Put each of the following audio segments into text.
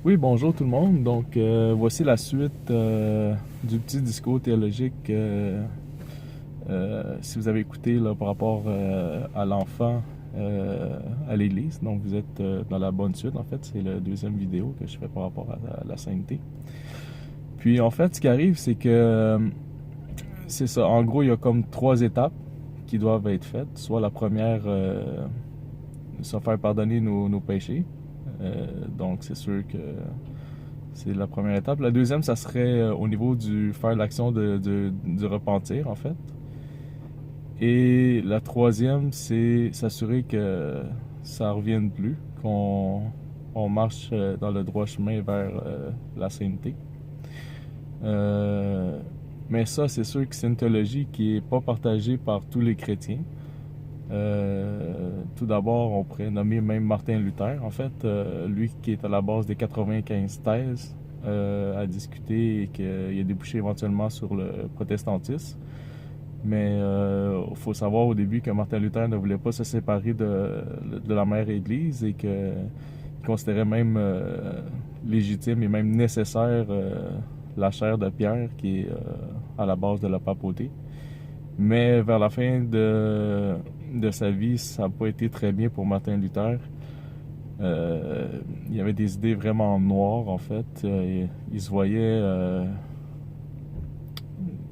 Oui, bonjour tout le monde. Donc, voici la suite du petit discours théologique. Si vous avez écouté là, par rapport à l'enfant à l'Église, donc vous êtes dans la bonne suite. En fait, c'est la deuxième vidéo que je fais par rapport à la sainteté. Puis, en fait, ce qui arrive, c'est que c'est ça. En gros, il y a comme trois étapes qui doivent être faites. Soit la première, se faire pardonner nos péchés. Donc, c'est sûr que c'est la première étape. La deuxième, ça serait au niveau du faire l'action du repentir, en fait. Et la troisième, c'est s'assurer que ça ne revienne plus, qu'on marche dans le droit chemin vers la sainteté. Mais ça, c'est sûr que c'est une théologie qui n'est pas partagée par tous les chrétiens. Tout d'abord, on pourrait nommer même Martin Luther, en fait, lui qui est à la base des 95 thèses à discuter et qu'il a débouché éventuellement sur le protestantisme. Mais il faut savoir au début que Martin Luther ne voulait pas se séparer de la mère Église et qu'il considérait même légitime et même nécessaire la chair de Pierre qui est à la base de la papauté. Mais vers la fin de sa vie, ça n'a pas été très bien pour Martin Luther. Il avait des idées vraiment noires, en fait. Il se voyait...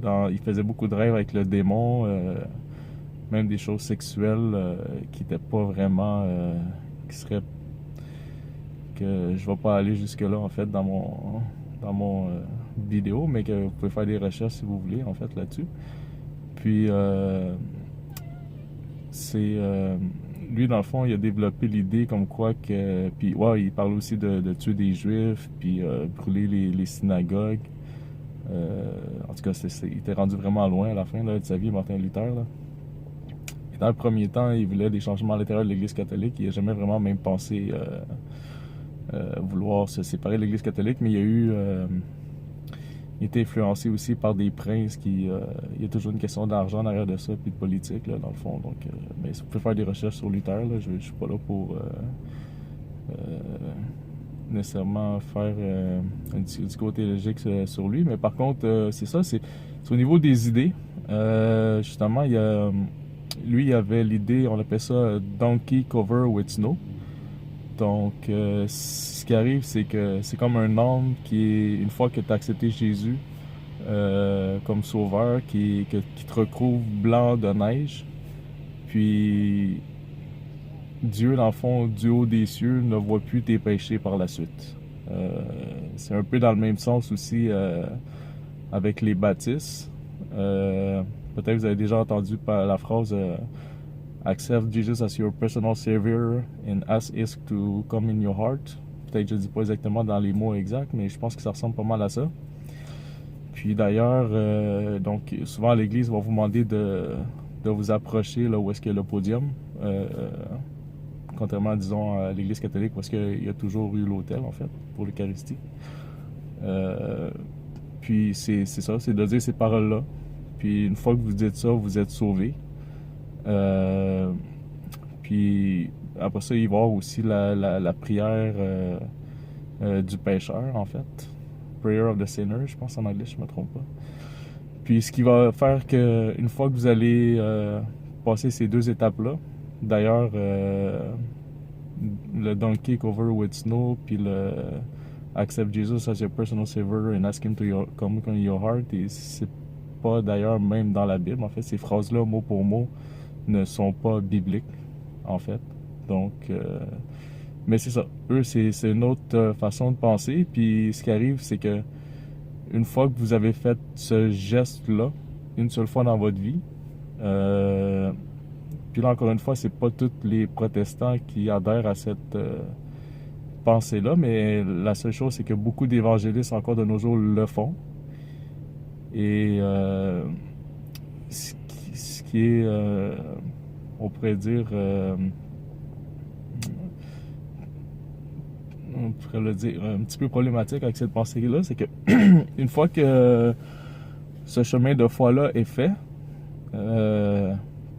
il faisait beaucoup de rêves avec le démon, même des choses sexuelles qui n'étaient pas vraiment... qui seraient... que je ne vais pas aller jusque-là, en fait, dans mon vidéo, mais que vous pouvez faire des recherches si vous voulez, en fait, là-dessus. Puis, lui, dans le fond, il a développé l'idée comme quoi que... Puis, ouais, il parle aussi de tuer des Juifs, puis brûler les synagogues. En tout cas, il était rendu vraiment loin à la fin là, de sa vie, Martin Luther. Là. Et dans le premier temps, il voulait des changements à l'intérieur de l'Église catholique. Il n'a jamais vraiment même pensé vouloir se séparer de l'Église catholique, mais il y a eu... il était influencé aussi par des princes qui... il y a toujours une question d'argent derrière de ça, puis de politique, là, dans le fond. Donc, mais si vous pouvez faire des recherches sur Luther, là, je suis pas là pour nécessairement faire un discours théologique sur lui. Mais par contre, c'est ça, c'est au niveau des idées. Justement, lui, il avait l'idée, on appelle ça Donkey Cover with Snow. Donc, ce qui arrive, c'est que c'est comme un homme qui est, une fois que tu as accepté Jésus comme sauveur, qui te recouvre blanc de neige. Puis, Dieu, dans le fond, du haut des cieux, ne voit plus tes péchés par la suite. C'est un peu dans le même sens aussi avec les baptismes. Peut-être que vous avez déjà entendu la phrase Accept Jesus as your personal savior and ask Him to come in your heart. Peut-être que je ne dis pas exactement dans les mots exacts, mais je pense que ça ressemble pas mal à ça. Puis d'ailleurs, donc souvent l'Église va vous demander de vous approcher là où est-ce qu'il y a le podium. Contrairement, disons, à l'Église catholique, parce qu'il y a toujours eu l'autel, en fait, pour l'Eucharistie. Puis c'est ça, c'est de dire ces paroles-là. Puis une fois que vous dites ça, vous êtes sauvés. Puis après ça, il va y avoir aussi la prière du pécheur, en fait. Prayer of the sinner, je pense en anglais, je ne me trompe pas. Puis ce qui va faire que une fois que vous allez passer ces deux étapes-là, d'ailleurs, le Donkey Cover with Snow, puis le Accept Jesus as your personal savior and ask Him to come in your heart, et c'est pas d'ailleurs même dans la Bible. En fait, ces phrases-là, mot pour mot, ne sont pas bibliques, en fait. Donc, mais c'est ça. Eux, c'est une autre façon de penser. Puis ce qui arrive, c'est que une fois que vous avez fait ce geste-là, une seule fois dans votre vie, puis là, encore une fois, c'est pas tous les protestants qui adhèrent à cette pensée-là, mais la seule chose, c'est que beaucoup d'évangélistes encore de nos jours le font. Et ce qui est, on pourrait dire, on pourrait le dire, un petit peu problématique avec cette pensée-là, c'est que une fois que ce chemin de foi-là est fait,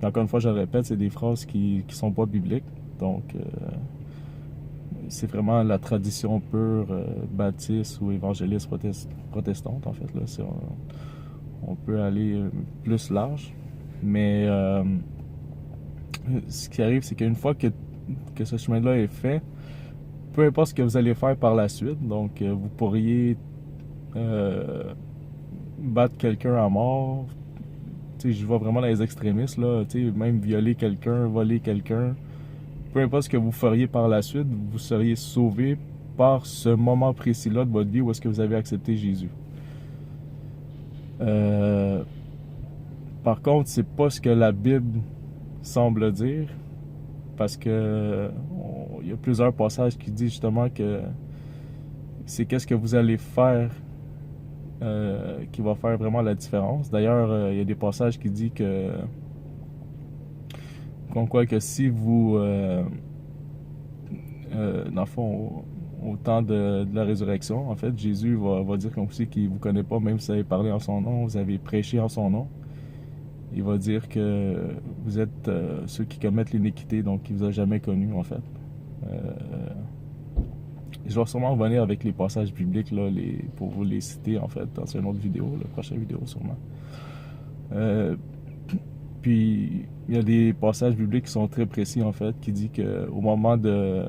encore une fois, je le répète, c'est des phrases qui sont pas bibliques. Donc, c'est vraiment la tradition pure baptiste ou évangéliste protestante, en fait. Là. On peut aller plus large. Mais ce qui arrive, c'est qu'une fois que ce chemin-là est fait, peu importe ce que vous allez faire par la suite, donc vous pourriez battre quelqu'un à mort. Tu sais, je vois vraiment dans les extrémistes, là, tu sais, même violer quelqu'un, voler quelqu'un. Peu importe ce que vous feriez par la suite, vous seriez sauvé par ce moment précis-là de votre vie où est-ce que vous avez accepté Jésus. Par contre, c'est pas ce que la Bible semble dire, parce que il y a plusieurs passages qui disent justement que c'est qu'est-ce que vous allez faire qui va faire vraiment la différence. D'ailleurs, il y a des passages qui disent que comme quoi que si vous dans le fond au temps de la résurrection, en fait, Jésus va dire comme si qu'il ne vous connaît pas, même si vous avez parlé en son nom, vous avez prêché en son nom. Il va dire que vous êtes ceux qui commettent l'iniquité, donc il ne vous a jamais connu, en fait. Je vais sûrement revenir avec les passages bibliques là, pour vous les citer, en fait, dans une autre vidéo, la prochaine vidéo, sûrement. Puis, il y a des passages bibliques qui sont très précis, en fait, qui disent qu'au moment que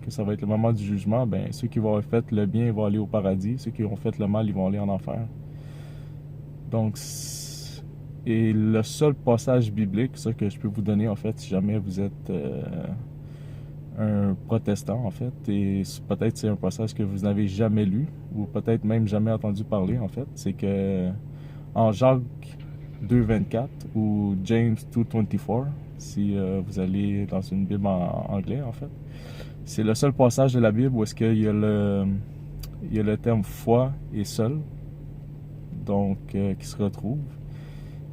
ça va être le moment du jugement, ben ceux qui vont avoir fait le bien vont aller au paradis, ceux qui ont fait le mal, ils vont aller en enfer. Donc, et le seul passage biblique, ça que je peux vous donner, en fait, si jamais vous êtes un protestant, en fait, et peut-être c'est un passage que vous n'avez jamais lu, ou peut-être même jamais entendu parler, en fait, c'est que en Jacques 2.24 ou James 2.24, si vous allez dans une Bible en anglais, en fait, c'est le seul passage de la Bible où est-ce qu'il y a le terme foi et seul, donc qui se retrouve.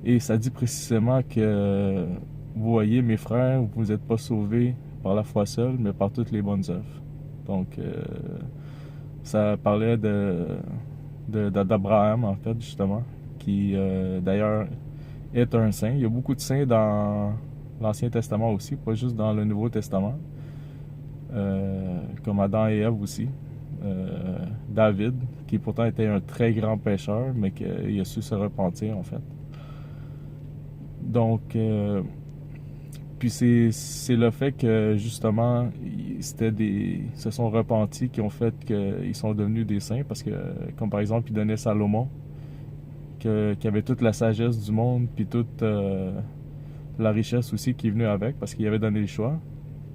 Et ça dit précisément que vous voyez, mes frères, vous n'êtes pas sauvés par la foi seule, mais par toutes les bonnes œuvres. Donc, ça parlait d'Abraham, en fait, justement, qui d'ailleurs est un saint. Il y a beaucoup de saints dans l'Ancien Testament aussi, pas juste dans le Nouveau Testament. Comme Adam et Ève aussi. David, qui pourtant était un très grand pécheur, mais qui a su se repentir, en fait. Donc, puis c'est le fait que, justement, se sont repentis qui ont fait qu'ils sont devenus des saints, parce que, comme par exemple, il donnait Salomon, qui avait toute la sagesse du monde, puis toute la richesse aussi qui est venue avec, parce qu'il avait donné le choix.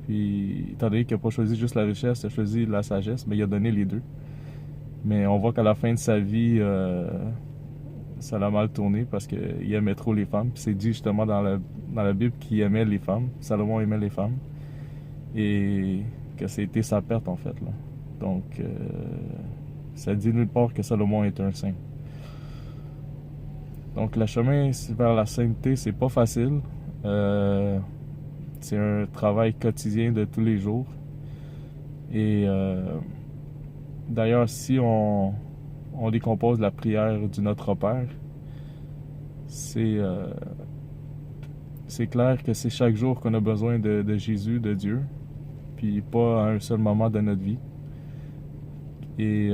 Puis, étant donné qu'il n'a pas choisi juste la richesse, il a choisi la sagesse, mais il a donné les deux. Mais on voit qu'à la fin de sa vie, ça l'a mal tourné parce qu'il aimait trop les femmes. Puis c'est dit justement dans la Bible qu'il aimait les femmes. Salomon aimait les femmes. Et que c'était sa perte, en fait. Là. Donc, ça dit nulle part que Salomon est un saint. Donc, le chemin vers la sainteté, c'est pas facile. C'est un travail quotidien de tous les jours. Et d'ailleurs, si on décompose la prière du Notre Père, c'est clair que c'est chaque jour qu'on a besoin de Jésus, de Dieu, puis pas à un seul moment de notre vie. Et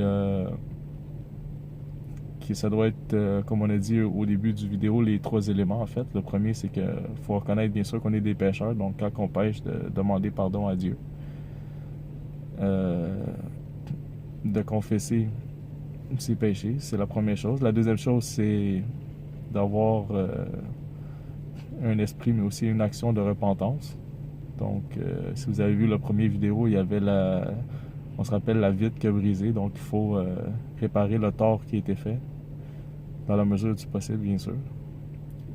que ça doit être, comme on a dit au début du vidéo, les 3 éléments en fait. Le premier, c'est qu'il faut reconnaître bien sûr qu'on est des pécheurs, donc quand on pêche, de demander pardon à Dieu. De confesser ses péchés, c'est la première chose. La deuxième chose, c'est d'avoir un esprit, mais aussi une action de repentance. Donc, si vous avez vu la première vidéo, il y avait on se rappelle la vitre qui a brisé, donc il faut réparer le tort qui a été fait, dans la mesure du possible, bien sûr.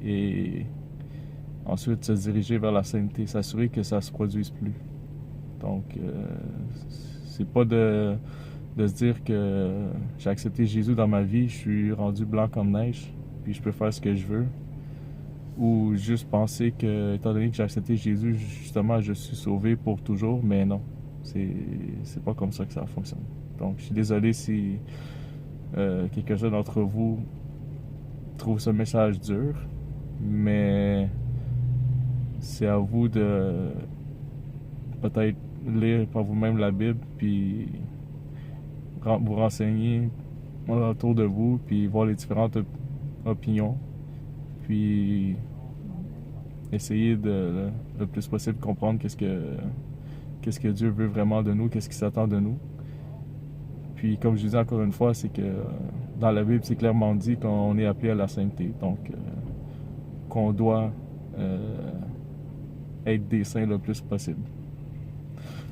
Et ensuite, se diriger vers la sainteté, s'assurer que ça ne se produise plus. Donc, c'est pas de se dire que j'ai accepté Jésus dans ma vie, je suis rendu blanc comme neige, puis je peux faire ce que je veux. Ou juste penser que, étant donné que j'ai accepté Jésus, justement, je suis sauvé pour toujours, mais non. C'est pas comme ça que ça fonctionne. Donc, je suis désolé si quelques-uns d'entre vous trouvent ce message dur, mais c'est à vous de peut-être lire par vous-même la Bible, puis vous renseigner autour de vous, puis voir les différentes opinions, puis essayer de le plus possible comprendre qu'est-ce que Dieu veut vraiment de nous, qu'est-ce qu'il s'attend de nous. Puis comme je disais encore une fois, c'est que dans la Bible, c'est clairement dit qu'on est appelé à la sainteté, donc qu'on doit être des saints le plus possible.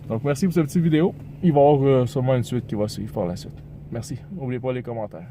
Donc merci pour cette petite vidéo. Il va y avoir sûrement une suite qui va suivre par la suite. Merci. N'oubliez pas les commentaires.